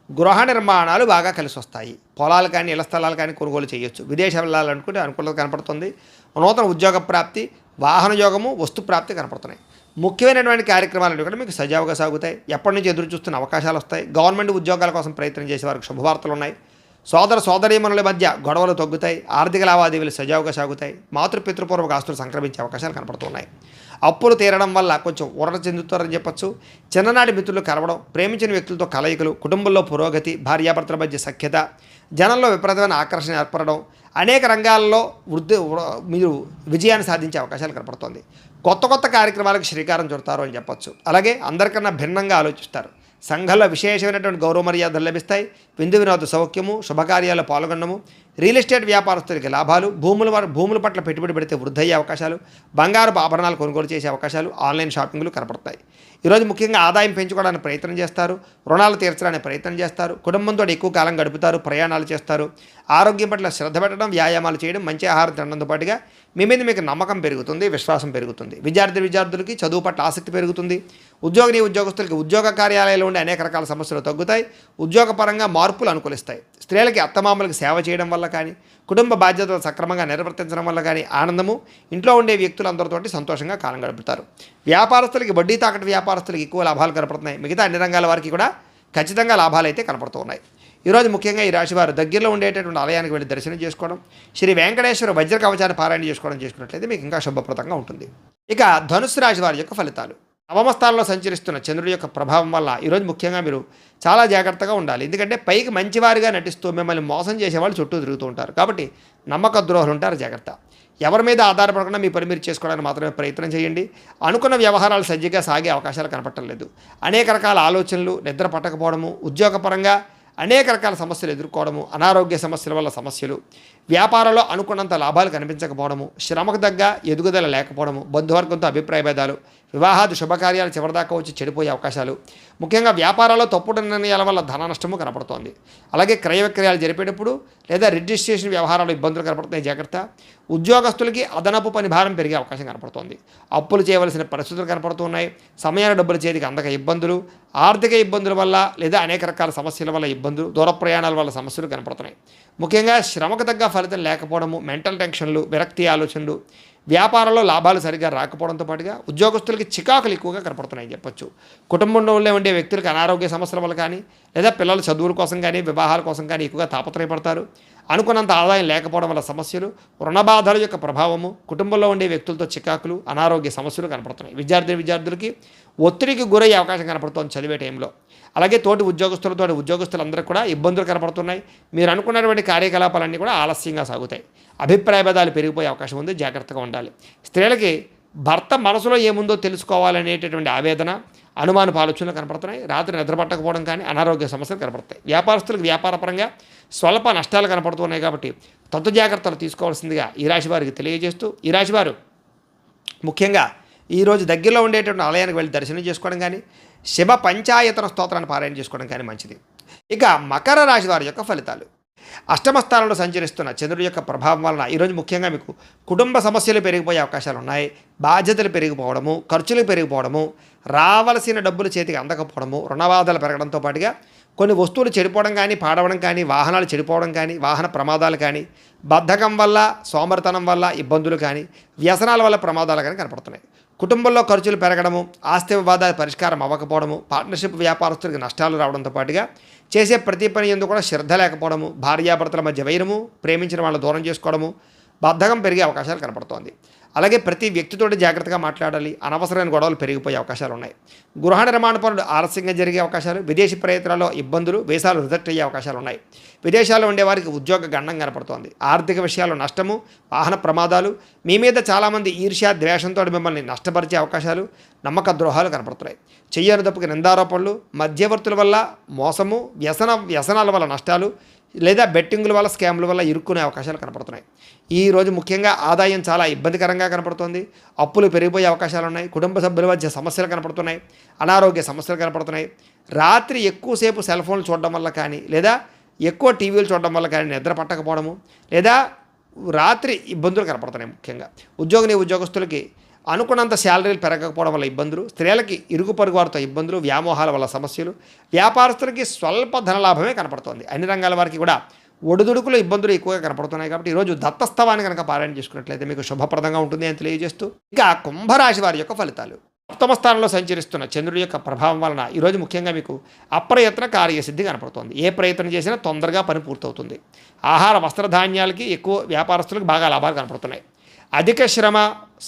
A: గృహ నిర్మాణాలు బాగా కలిసి వస్తాయి. పొలాలు కానీ ఇళ్ల స్థలాలు కానీ కొనుగోలు చేయొచ్చు. విదేశాలు వెళ్ళాలనుకుంటే అనుకూలత కనపడుతుంది. నూతన ఉద్యోగ ప్రాప్తి, వాహన యోగము, వస్తు ప్రాప్తి కనపడుతున్నాయి. ముఖ్యమైనటువంటి కార్యక్రమాలు కూడా మీకు సజావుగా సాగుతాయి. ఎప్పటి నుంచి ఎదురు చూస్తున్న అవకాశాలు వస్తాయి. గవర్నమెంట్ ఉద్యోగాల కోసం ప్రయత్నం చేసే వారికి శుభవార్తలు ఉన్నాయి. సోదరీమణుల మధ్య గొడవలు తగ్గుతాయి. ఆర్థిక లావాదేవీలు సజావుగా సాగుతాయి. మాతృపితృపూర్వక ఆస్తులు సంక్రమించే అవకాశాలు కనపడుతున్నాయి. అప్పులు తీరడం వల్ల కొంచెం ఊరట చెందుతారని చెప్పొచ్చు. చిన్ననాటి మిత్రులు కలవడం, ప్రేమించిన వ్యక్తులతో కలయికలు, కుటుంబంలో పురోగతి, భార్యాభర్తల మధ్య సఖ్యత, జనంలో విపరీతమైన ఆకర్షణ ఏర్పడడం, అనేక రంగాల్లో మీరు విజయాన్ని సాధించే అవకాశాలు కనపడుతుంది. కొత్త కార్యక్రమాలకు శ్రీకారం చుడతారు అని చెప్పొచ్చు. అలాగే అందరికన్నా భిన్నంగా ఆలోచిస్తారు. సంఘంలో విశేషమైనటువంటి గౌరవ మర్యాదలు లభిస్తాయి. విందు వినోద సౌఖ్యము, శుభకార్యాల్లో పాల్గొనడము, రియల్ ఎస్టేట్ వ్యాపారస్తులకి లాభాలు, భూముల పట్ల పెట్టుబడి పెడితే వృద్ధయ్యే అవకాశాలు, బంగారపు ఆభరణాలు కొనుగోలు చేసే అవకాశాలు, ఆన్లైన్ షాపింగ్లు కనపడతాయి. ఈరోజు ముఖ్యంగా ఆదాయం పెంచుకోవడానికి ప్రయత్నం చేస్తారు. రుణాలు తీర్చడానికి ప్రయత్నం చేస్తారు. కుటుంబంతో ఎక్కువ కాలం గడుపుతారు. ప్రయాణాలు చేస్తారు. ఆరోగ్యం పట్ల శ్రద్ధ పెట్టడం, వ్యాయామాలు చేయడం, మంచి ఆహారం తినడంతో పాటుగా మీ మీద మీకు నమ్మకం పెరుగుతుంది, విశ్వాసం పెరుగుతుంది. విద్యార్థులకి చదువు పట్ల ఆసక్తి పెరుగుతుంది. ఉద్యోగస్తులకి ఉద్యోగ కార్యాలయాల్లో ఉండే అనేక రకాల సమస్యలు తగ్గుతాయి. ఉద్యోగపరంగా మార్పులు అనుకూలిస్తాయి. స్త్రీలకి అత్తమామలకు సేవ చేయడం వల్ల కానీ, కుటుంబ బాధ్యతలు సక్రమంగా నిర్వర్తించడం వల్ల కానీ ఆనందము, ఇంట్లో ఉండే వ్యక్తులందరితోటి సంతోషంగా కాలం గడుపుతారు. వ్యాపారస్తులకి వడ్డీ తాకట్టు వ్యాపారస్తులకి ఎక్కువ లాభాలు కనపడుతున్నాయి. మిగతా అన్ని రంగాల వారికి కూడా ఖచ్చితంగా లాభాలు అయితే కనపడుతూ ఉన్నాయి. ఈరోజు ముఖ్యంగా ఈ రాశివారు దగ్గరలో ఉండేటటువంటి ఆలయానికి వెళ్ళి దర్శనం చేసుకోవడం, శ్రీ వెంకటేశ్వర వజ్ర కవచాన్ని పారాయణ చేసుకున్నట్లయితే మీకు ఇంకా శుభప్రదంగా ఉంటుంది. ఇక ధనుస్సు రాశి వారి యొక్క ఫలితాలు. నవమస్థానంలో సంచరిస్తున్న చంద్రుడి యొక్క ప్రభావం వల్ల ఈరోజు ముఖ్యంగా మీరు చాలా జాగ్రత్తగా ఉండాలి. ఎందుకంటే పైకి మంచివారిగా నటిస్తూ మిమ్మల్ని మోసం చేసేవాళ్ళు చుట్టూ తిరుగుతూ ఉంటారు. కాబట్టి నమ్మక ద్రోహులు ఉంటారు, జాగ్రత్త. ఎవరి మీద ఆధారపడకుండా మీ పని మీరు చేసుకోవడానికి మాత్రమే ప్రయత్నం చేయండి. అనుకున్న వ్యవహారాలు సజ్జగా సాగే అవకాశాలు కనపడటం లేదు. అనేక రకాల ఆలోచనలు, నిద్ర పట్టకపోవడము, ఉద్యోగపరంగా అనేక రకాల సమస్యలు ఎదుర్కోవడము, అనారోగ్య సమస్యల వల్ల సమస్యలు, వ్యాపారంలో అనుకున్నంత లాభాలు కనిపించకపోవడము, శ్రమకు తగ్గ ఎదుగుదల లేకపోవడము, బంధువర్గంతో అభిప్రాయ భేదాలు, వివాహాది శుభకార్యాలు చివరిదాకా వచ్చి చెడిపోయే అవకాశాలు, ముఖ్యంగా వ్యాపారాల్లో తప్పుడు నిర్ణయాల వల్ల ధన నష్టము కనపడుతోంది. అలాగే క్రయ విక్రయాలు జరిపేటప్పుడు లేదా రిజిస్ట్రేషన్ వ్యవహారాలు ఇబ్బందులు కనపడుతున్నాయి, జాగ్రత్త. ఉద్యోగస్తులకి అదనపు పని భారం పెరిగే అవకాశం కనపడుతోంది. అప్పులు చేయవలసిన పరిస్థితులు కనపడుతున్నాయి. సమయాన్ని డబ్బులు చేతికి అందక ఇబ్బందులు, ఆర్థిక ఇబ్బందుల వల్ల లేదా అనేక రకాల సమస్యల వల్ల ఇబ్బందులు, దూర ప్రయాణాల వల్ల సమస్యలు కనపడుతున్నాయి. ముఖ్యంగా శ్రమకు తగ్గ ఫలితం లేకపోవడము, మెంటల్ టెన్షన్లు, విరక్తి ఆలోచనలు, వ్యాపారంలో లాభాలు సరిగ్గా రాకపోవడంతో పాటుగా ఉద్యోగస్తులకి చికాకులు ఎక్కువగా కనపడుతున్నాయని చెప్పొచ్చు. కుటుంబంలో ఉండే వ్యక్తులకు అనారోగ్య సమస్యల వల్ల కానీ లేదా పిల్లల చదువుల కోసం కానీ వివాహాల కోసం కానీ ఎక్కువగా తాపత్రయపడతారు. అనుకున్నంత ఆదాయం లేకపోవడం వల్ల సమస్యలు, రుణబాధల యొక్క ప్రభావము, కుటుంబంలో ఉండే వ్యక్తులతో చికాకులు, అనారోగ్య సమస్యలు కనపడుతున్నాయి. విద్యార్థులకి ఒత్తిడికి గురయ్యే అవకాశం కనపడుతోంది చదివే టైంలో. అలాగే ఉద్యోగస్తులందరూ కూడా ఇబ్బందులు కనపడుతున్నాయి. మీరు అనుకున్నటువంటి కార్యకలాపాలన్నీ కూడా ఆలస్యంగా సాగుతాయి. అభిప్రాయ భేదాలు పెరిగిపోయే అవకాశం ఉంది, జాగ్రత్తగా ఉండాలి. స్త్రీలకి భర్త మనసులో ఏముందో తెలుసుకోవాలనేటటువంటి ఆవేదన, అనుమానపు ఆలోచనలు కనపడుతున్నాయి. రాత్రి నిద్ర పట్టకపోవడం కానీ అనారోగ్య సమస్యలు కనపడతాయి. వ్యాపారస్తులకు వ్యాపారపరంగా స్వల్ప నష్టాలు కనపడుతున్నాయి. కాబట్టి తత్తు జాగ్రత్తలు తీసుకోవాల్సిందిగా ఈ రాశి వారికి తెలియజేస్తూ, ఈ రాశివారు ముఖ్యంగా ఈరోజు దగ్గరలో ఉండేటువంటి ఆలయానికి వెళ్ళి దర్శనం చేసుకోవడం కానీ, శివ పంచాయతన స్తోత్రాన్ని పారాయణ చేసుకోవడం కానీ మంచిది. ఇక మకర రాశి వారి యొక్క ఫలితాలు. అష్టమ స్థానంలో సంచరిస్తున్న చంద్రుడి యొక్క ప్రభావం వలన ఈరోజు ముఖ్యంగా మీకు కుటుంబ సమస్యలు పెరిగిపోయే అవకాశాలు ఉన్నాయి. బాధ్యతలు పెరిగిపోవడము, ఖర్చులు పెరిగిపోవడము, రావలసిన డబ్బులు చేతికి అందకపోవడము, రుణబాధలు పెరగడంతో పాటుగా కొన్ని వస్తువులు చెడిపోవడం కానీ, పాడవడం కానీ, వాహనాలు చెడిపోవడం కానీ, వాహన ప్రమాదాలు కానీ, బద్ధకం వల్ల, సోమరితనం వల్ల ఇబ్బందులు కానీ, వ్యసనాల వల్ల ప్రమాదాలు కానీ కనపడుతున్నాయి. కుటుంబంలో ఖర్చులు పెరగడము, ఆస్తి వివాదాల పరిష్కారం అవ్వకపోవడము, పార్ట్నర్షిప్ వ్యాపారస్తులకి నష్టాలు రావడంతో పాటుగా చేసే ప్రతి పని ఎందుకు కూడా శ్రద్ధ లేకపోవడము, భార్యాభర్తల మధ్య వైరము, ప్రేమించిన వాళ్ళని దూరం చేసుకోవడము, బద్ధకం పెరిగే అవకాశాలు కనపడుతోంది. అలాగే ప్రతి వ్యక్తితో జాగ్రత్తగా మాట్లాడాలి. అనవసరమైన గొడవలు పెరిగిపోయే అవకాశాలు ఉన్నాయి. గృహ నిర్మాణ పనులు ఆలస్యంగా జరిగే అవకాశాలు, విదేశీ ప్రయత్నాల్లో ఇబ్బందులు, వీసాలు రిజెక్ట్ అయ్యే అవకాశాలు ఉన్నాయి. విదేశాల్లో ఉండేవారికి ఉద్యోగ గండం కనపడుతోంది. ఆర్థిక విషయాల్లో నష్టము, వాహన ప్రమాదాలు, మీ మీద చాలామంది ఈర్ష్య ద్వేషంతో మిమ్మల్ని నష్టపరిచే అవకాశాలు, నమ్మక ద్రోహాలు కనపడుతున్నాయి. చెయ్యని తప్పుకి నిందారోపణలు, మధ్యవర్తుల వల్ల మోసము, వ్యసనాల వల్ల నష్టాలు లేదా బెట్టింగుల వల్ల, స్కామ్ల వల్ల ఇరుక్కునే అవకాశాలు కనపడుతున్నాయి. ఈరోజు ముఖ్యంగా ఆదాయం చాలా ఇబ్బందికరంగా కనపడుతుంది. అప్పులు పెరిగిపోయే అవకాశాలు ఉన్నాయి. కుటుంబ సభ్యుల మధ్య సమస్యలు కనపడుతున్నాయి. అనారోగ్య సమస్యలు కనపడుతున్నాయి. రాత్రి ఎక్కువసేపు సెల్ ఫోన్లు చూడడం వల్ల కానీ లేదా ఎక్కువ టీవీలు చూడడం వల్ల కానీ నిద్ర పట్టకపోవడము, లేదా రాత్రి ఇబ్బందులు కనపడుతున్నాయి. ముఖ్యంగా ఉద్యోగస్తులకి అనుకున్నంత శాలరీలు పెరగకపోవడం వల్ల ఇబ్బందులు, స్త్రీలకి ఇరుగు పొరుగు వారితో ఇబ్బందులు, వ్యామోహాల వల్ల సమస్యలు, వ్యాపారస్తులకి స్వల్ప ధనలాభమే కనపడుతోంది. అన్ని రంగాల వారికి కూడా ఒడిదుడుకులు ఇబ్బందులు ఎక్కువగా కనపడుతున్నాయి. కాబట్టి ఈరోజు దత్తస్తవాన్ని కనుక పారాయణ చేసుకున్నట్లయితే మీకు శుభప్రదంగా ఉంటుంది అని తెలియజేస్తూ, ఇక కుంభరాశి వారి యొక్క ఫలితాలు. సప్తమ స్థానంలో సంచరిస్తున్న చంద్రుడి యొక్క ప్రభావం వలన ఈరోజు ముఖ్యంగా మీకు అప్రయత్న కార్యసిద్ధి కనపడుతోంది. ఏ ప్రయత్నం చేసినా తొందరగా పని పూర్తవుతుంది. ఆహార వస్త్రధాన్యాలకి ఎక్కువ వ్యాపారస్తులకు బాగా లాభాలు కనపడుతున్నాయి. అధిక శ్రమ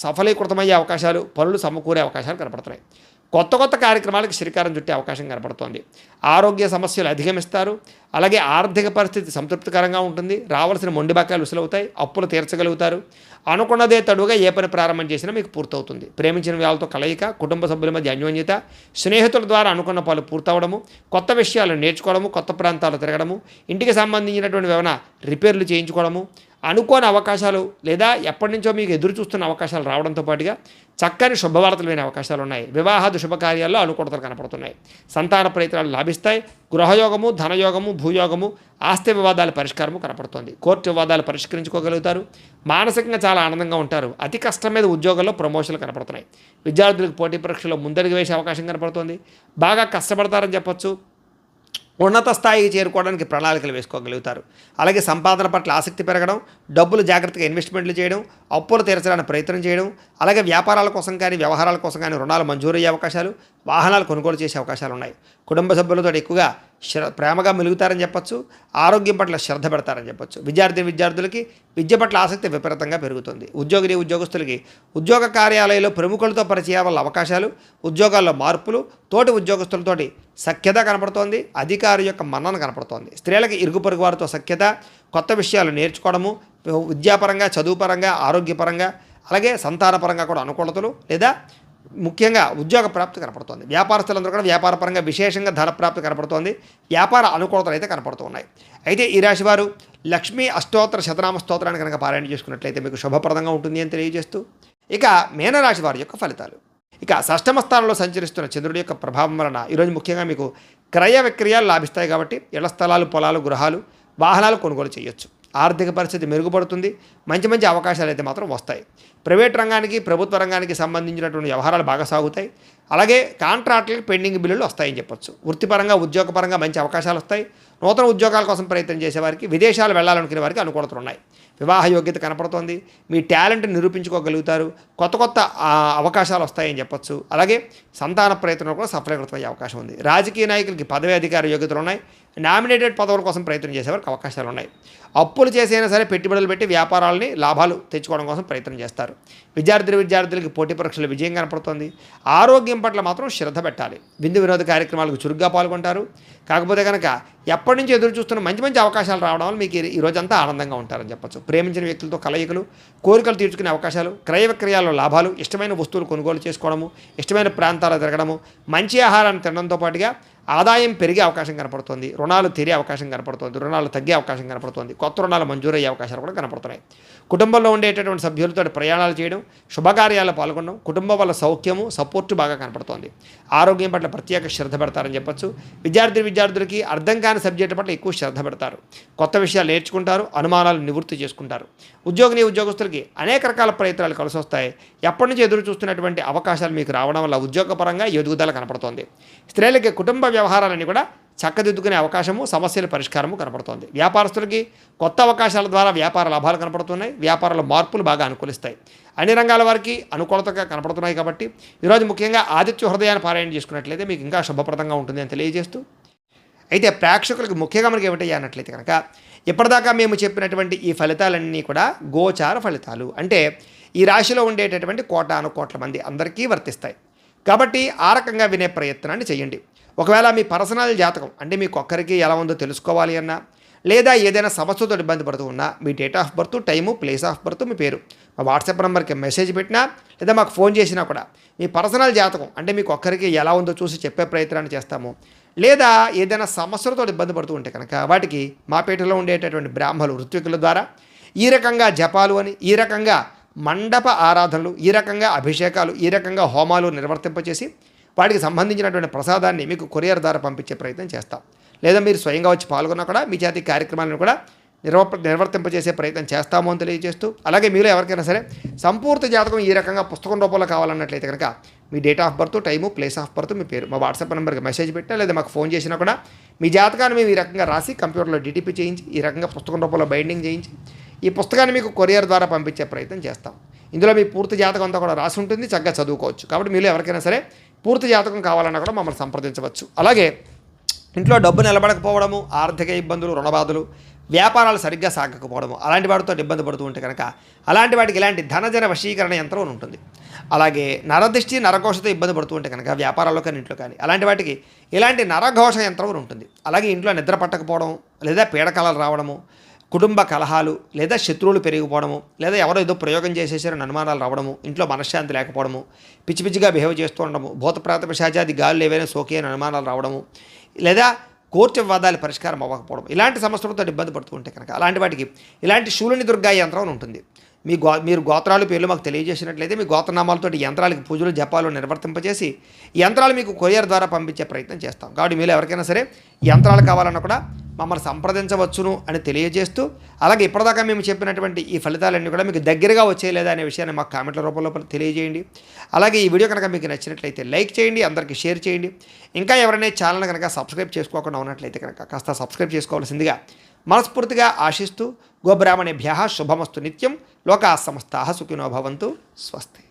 A: సఫలీకృతమయ్యే అవకాశాలు, పనులు సమకూరే అవకాశాలు కనపడుతున్నాయి. కొత్త కార్యక్రమాలకు శ్రీకారం చుట్టే అవకాశం కనపడుతోంది. ఆరోగ్య సమస్యలు అధిగమిస్తారు. అలాగే ఆర్థిక పరిస్థితి సంతృప్తికరంగా ఉంటుంది. రావాల్సిన మొండి బకాయిలు విసులవుతాయి. అప్పులు తీర్చగలుగుతారు. అనుకున్నదే తడుగా ఏ పని ప్రారంభం చేసినా మీకు పూర్తవుతుంది. ప్రేమించిన వాళ్ళతో కలయిక, కుటుంబ సభ్యుల మధ్య అన్యోన్యత, స్నేహితుల ద్వారా అనుకున్న పనులు పూర్తవడము, కొత్త విషయాలు నేర్చుకోవడము, కొత్త ప్రాంతాలు తిరగడము, ఇంటికి సంబంధించినటువంటి ఏమైనా రిపేర్లు చేయించుకోవడము, అనుకోని అవకాశాలు లేదా ఎప్పటి నుంచో మీకు ఎదురు చూస్తున్న అవకాశాలు రావడంతో పాటుగా చక్కని శుభవార్తలు వినే అవకాశాలు ఉన్నాయి. వివాహాది శుభకార్యాల్లో అనుకూలతలు కనపడుతున్నాయి. సంతాన ప్రయత్నాలు లాభిస్తాయి. గృహయోగము, ధనయోగము, భూయోగము, ఆస్తి వివాదాల పరిష్కారము కనపడుతుంది. కోర్టు వివాదాలు పరిష్కరించుకోగలుగుతారు. మానసికంగా చాలా ఆనందంగా ఉంటారు. అతి కష్టం మీద ఉద్యోగాల్లో ప్రమోషన్లు కనపడుతున్నాయి. విద్యార్థులకు పోటీ పరీక్షలో ముందడుగు వేసే అవకాశం కనపడుతుంది. బాగా కష్టపడతారని చెప్పొచ్చు. ఉన్నత స్థాయికి చేరుకోవడానికి ప్రణాళికలు వేసుకోగలుగుతారు. అలాగే సంపాదన పట్ల ఆసక్తి పెరగడం, డబ్బులు జాగ్రత్తగా ఇన్వెస్ట్మెంట్లు చేయడం, అప్పులు తీర్చడానికి ప్రయత్నం చేయడం, అలాగే వ్యాపారాల కోసం కానీ వ్యవహారాల కోసం కానీ రుణాలు మంజూరయ్యే అవకాశాలు, వాహనాలు కొనుగోలు చేసే అవకాశాలు ఉన్నాయి. కుటుంబ సభ్యులతో ఎక్కువగా ప్రేమగా మెలుగుతారని చెప్పొచ్చు. ఆరోగ్యం పట్ల శ్రద్ధ పెడతారని చెప్పొచ్చు. విద్యార్థులకి విద్య పట్ల ఆసక్తి విపరీతంగా పెరుగుతుంది. ఉద్యోగస్తులకి ఉద్యోగ కార్యాలయంలో ప్రముఖులతో పరిచయాల వల్ల అవకాశాలు, ఉద్యోగాల్లో మార్పులు, తోటి ఉద్యోగస్తులతోటి సఖ్యత కనపడుతోంది. అధికారి యొక్క మన్నన కనపడుతోంది. స్త్రీలకి ఇరుగు పొరుగు వారితో సఖ్యత, కొత్త విషయాలు నేర్చుకోవడము, విద్యాపరంగా, చదువుపరంగా, ఆరోగ్యపరంగా, అలాగే సంతానపరంగా కూడా అనుకూలతలు లేదా ముఖ్యంగా ఉద్యోగ ప్రాప్తి కనపడుతోంది. వ్యాపారస్తులందరూ కూడా వ్యాపారపరంగా విశేషంగా ధన ప్రాప్తి కనపడుతోంది. వ్యాపార అనుకూలతలు అయితే కనపడుతున్నాయి. అయితే ఈ రాశివారు లక్ష్మీ అష్టోత్తర శతనామ స్తోత్రాన్ని కనుక పారాయణ చేసుకున్నట్లయితే మీకు శుభప్రదంగా ఉంటుంది అని తెలియజేస్తూ, ఇక మీనరాశి వారి యొక్క ఫలితాలు. ఇక షష్టమ స్థానంలో సంచరిస్తున్న చంద్రుడి యొక్క ప్రభావం వలన ఈరోజు ముఖ్యంగా మీకు క్రయ విక్రయాలు లాభిస్తాయి. కాబట్టి ఇళ్ల స్థలాలు, పొలాలు, గృహాలు, వాహనాలు కొనుగోలు చేయొచ్చు. ఆర్థిక పరిస్థితి మెరుగుపడుతుంది. మంచి అవకాశాలు అయితే మాత్రం వస్తాయి. ప్రైవేట్ రంగానికి, ప్రభుత్వ రంగానికి సంబంధించినటువంటి వ్యవహారాలు బాగా సాగుతాయి. అలాగే కాంట్రాక్టులకు పెండింగ్ బిల్లులు వస్తాయని చెప్పొచ్చు. వృత్తిపరంగా, ఉద్యోగపరంగా మంచి అవకాశాలు వస్తాయి. నూతన ఉద్యోగాల కోసం ప్రయత్నం చేసేవారికి, విదేశాలు వెళ్ళాలనుకునే వారికి అనుకూలతలు ఉన్నాయి. వివాహ యోగ్యత కనపడుతోంది. మీ టాలెంట్ నిరూపించుకోగలుగుతారు. కొత్త అవకాశాలు వస్తాయని చెప్పొచ్చు. అలాగే సంతాన ప్రయత్నంలో కూడా సఫలీకృతమయ్యే అవకాశం ఉంది. రాజకీయ నాయకులకి పదవి అధికార యోగ్యతలు ఉన్నాయి. నామినేటెడ్ పదవుల కోసం ప్రయత్నం చేసేవారికి అవకాశాలు ఉన్నాయి. అప్పులు చేసైనా సరే పెట్టుబడులు పెట్టి వ్యాపారాలని లాభాలు తెచ్చుకోవడం కోసం ప్రయత్నం చేస్తారు. విద్యార్థులకి పోటీ పరీక్షలు విజయం కనపడుతుంది. ఆరోగ్యం పట్ల మాత్రం శ్రద్ధ పెట్టాలి. విందు వినోద కార్యక్రమాలకు చురుగ్గా పాల్గొంటారు. కాకపోతే కనుక ఎప్పటి నుంచి ఎదురు చూస్తున్న మంచి అవకాశాలు రావడం వల్ల మీకు ఈ రోజంతా ఆనందంగా ఉంటారని చెప్పచ్చు. ప్రేమించిన వ్యక్తులతో కలయికలు, కోరికలు తీర్చుకునే అవకాశాలు, క్రయ విక్రయాల్లో లాభాలు, ఇష్టమైన వస్తువులు కొనుగోలు చేసుకోవడము, ఇష్టమైన ప్రాంతాలు తిరగడము, మంచి ఆహారాన్ని తినడంతో పాటుగా ఆదాయం పెరిగే అవకాశం కనపడుతుంది. రుణాలు తీరే అవకాశం కనపడుతుంది. రుణాలు తగ్గే అవకాశం కనపడుతుంది. కొత్త రుణాలు మంజూరయ్యే అవకాశాలు కూడా కనపడుతున్నాయి. కుటుంబంలో ఉండేటటువంటి సభ్యులతో ప్రయాణాలు చేయడం, శుభకార్యాల్లో పాల్గొనడం, కుటుంబం వల్ల సౌఖ్యము, సపోర్టు బాగా కనపడుతోంది. ఆరోగ్యం పట్ల ప్రత్యేక శ్రద్ధ పెడతారని చెప్పొచ్చు. విద్యార్థులకి అర్థం కాని సబ్జెక్టు పట్ల ఎక్కువ శ్రద్ధ పెడతారు. కొత్త విషయాలు నేర్చుకుంటారు. అనుమానాలు నివృత్తి చేసుకుంటారు. ఉద్యోగస్తులకి అనేక రకాల ప్రయత్నాలు కలిసి వస్తాయి. ఎప్పటి నుంచి ఎదురు చూస్తున్నటువంటి అవకాశాలు మీకు రావడం వల్ల ఉద్యోగపరంగా ఎదుగుదల కనపడుతోంది. స్త్రీలకి కుటుంబ వ్యవహారాలన్నీ కూడా చక్కదిద్దుకునే అవకాశము, సమస్యల పరిష్కారము కనపడుతోంది. వ్యాపారస్తులకి కొత్త అవకాశాల ద్వారా వ్యాపార లాభాలు కనపడుతున్నాయి. వ్యాపారాల మార్పులు బాగా అనుకూలిస్తాయి. అన్ని రంగాల వారికి అనుకూలతగా కనపడుతున్నాయి. కాబట్టి ఈరోజు ముఖ్యంగా ఆదిత్య హృదయాన్ని పారాయణ చేసుకున్నట్లయితే మీకు ఇంకా శుభప్రదంగా ఉంటుంది అని తెలియజేస్తూ, అయితే ప్రేక్షకులకు ముఖ్యంగా మనకి ఏమిటయ్యా అన్నట్లయితే కనుక ఇప్పటిదాకా మేము చెప్పినటువంటి ఈ ఫలితాలన్నీ కూడా గోచార ఫలితాలు. అంటే ఈ రాశిలో ఉండేటటువంటి కోట్ల మంది అందరికీ వర్తిస్తాయి. కాబట్టి ఆ రకంగా వినే ప్రయత్నాన్ని చేయండి. ఒకవేళ మీ పర్సనల్ జాతకం అంటే మీకు ఒక్కరికి ఎలా ఉందో తెలుసుకోవాలి అన్నా, లేదా ఏదైనా సమస్యతో ఇబ్బంది పడుతూ ఉన్నా, మీ date of birth, time, place of birth, మీ పేరు మా వాట్సాప్ నెంబర్కి మెసేజ్ పెట్టినా లేదా మాకు ఫోన్ చేసినా కూడా మీ పర్సనల్ జాతకం అంటే మీకు ఒక్కరికి ఎలా ఉందో చూసి చెప్పే ప్రయత్నాన్ని చేస్తాము. లేదా ఏదైనా సమస్యలతో ఇబ్బంది పడుతూ ఉంటే కనుక వాటికి మా పేటలో ఉండేటటువంటి బ్రాహ్మణులు, ఋత్వికుల ద్వారా ఈ రకంగా జపాలు అని, ఈ రకంగా మండప ఆరాధనలు, ఈ రకంగా అభిషేకాలు, ఈ రకంగా హోమాలు నిర్వర్తింపచేసి వాటికి సంబంధించినటువంటి ప్రసాదాన్ని మీకు కొరియర్ ద్వారా పంపించే ప్రయత్నం చేస్తాం. లేదా మీరు స్వయంగా వచ్చి పాల్గొన్నా కూడా మీ చేతి కార్యక్రమాలను కూడా నిర్వర్తింపజేసే ప్రయత్నం చేస్తాము అని తెలియజేస్తూ, అలాగే మీలో ఎవరికైనా సరే సంపూర్తి జాతకం ఈ రకంగా పుస్తకం రూపంలో కావాలన్నట్లయితే కనుక మీ date of birth, time, place of birth, మీ పేరు మా వాట్సాప్ నెంబర్కి మెసేజ్ పెట్టినా లేదా మాకు ఫోన్ చేసినా కూడా మీ జాతకాన్ని మేము ఈ రకంగా రాసి కంప్యూటర్లో డిటిపి చేయించి ఈ రకంగా పుస్తకం రూపంలో బైండింగ్ చేయించి ఈ పుస్తకాన్ని మీకు కొరియర్ ద్వారా పంపించే ప్రయత్నం చేస్తాం. ఇందులో మీ పూర్తి జాతకం అంతా కూడా రాసి ఉంటుంది, చక్కగా చదువుకోవచ్చు. కాబట్టి మీలో ఎవరికైనా సరే పూర్తి జాతకం కావాలన్నా కూడా మమ్మల్ని సంప్రదించవచ్చు. అలాగే ఇంట్లో డబ్బు నిలబడకపోవడము, ఆర్థిక ఇబ్బందులు, రుణబాధలు, వ్యాపారాలు సరిగ్గా సాగకపోవడము, అలాంటి వాటితో ఇబ్బంది పడుతూ ఉంటే కనుక అలాంటి వాటికి ఇలాంటి ధనజన వశీకరణ యంత్రం ఉంటుంది. అలాగే నరదిష్టి, నరఘోషతో ఇబ్బంది పడుతూ ఉంటే కనుక వ్యాపారాల్లో కానీ ఇంట్లో కానీ అలాంటి వాటికి ఇలాంటి నరఘోష యంత్రం ఉంటుంది. అలాగే ఇంట్లో నిద్ర పట్టకపోవడం, లేదా పీడకలలు రావడము, కుటుంబ కలహాలు, లేదా శత్రువులు పెరిగిపోవడము, లేదా ఎవరో ఏదో ప్రయోగం చేసేసారని అనుమానాలు రావడము, ఇంట్లో మనశ్శాంతి లేకపోవడము, పిచ్చి పిచ్చిగా బిహేవ్ చేస్తూ ఉండడము, భూతప్రాత పిశాచాది గాలులు ఏవైనా సోకి అని అనుమానాలు రావడము, లేదా కోర్టు వివాదాలు పరిష్కారం అవ్వకపోవడం, ఇలాంటి సమస్యలతో ఇబ్బంది పడుతూ ఉంటే కనుక అలాంటి వాటికి ఇలాంటి శూలిని దుర్గా యంత్రం ఉంటుంది. మీరు గోత్రాలు పేర్లు మాకు తెలియజేసినట్లయితే మీ గోత్రనామాలతో యంత్రాలకి పూజలు జపాలు నిర్వర్తింపజేసి ఈ యంత్రాలు మీకు కొరియర్ ద్వారా పంపించే ప్రయత్నం చేస్తాం. కాబట్టి మీరు ఎవరికైనా సరే యంత్రాలు కావాలన్నా కూడా మమ్మల్ని సంప్రదించవచ్చును అని తెలియజేస్తూ, అలాగే ఇప్పటిదాకా మేము చెప్పినటువంటి ఈ ఫలితాలన్నీ కూడా మీకు దగ్గరగా వచ్చేయలేదా అనే విషయాన్ని మాకు కామెంట్ల రూపంలో తెలియజేయండి. అలాగే ఈ వీడియో కనుక మీకు నచ్చినట్లయితే లైక్ చేయండి, అందరికీ షేర్ చేయండి. ఇంకా ఎవరైనా ఛానల్ కనుక సబ్స్క్రైబ్ చేసుకోకుండా ఉన్నట్లయితే కనుక కాస్త సబ్స్క్రైబ్ చేసుకోవాల్సిందిగా మనస్ఫూర్తిగా ఆశిస్తూ, గోబ్రాహ్మణేభ్యః శుభమస్తు నిత్యం, లోకాః సమస్తాః సుఖినో భవంతు. స్వస్తి.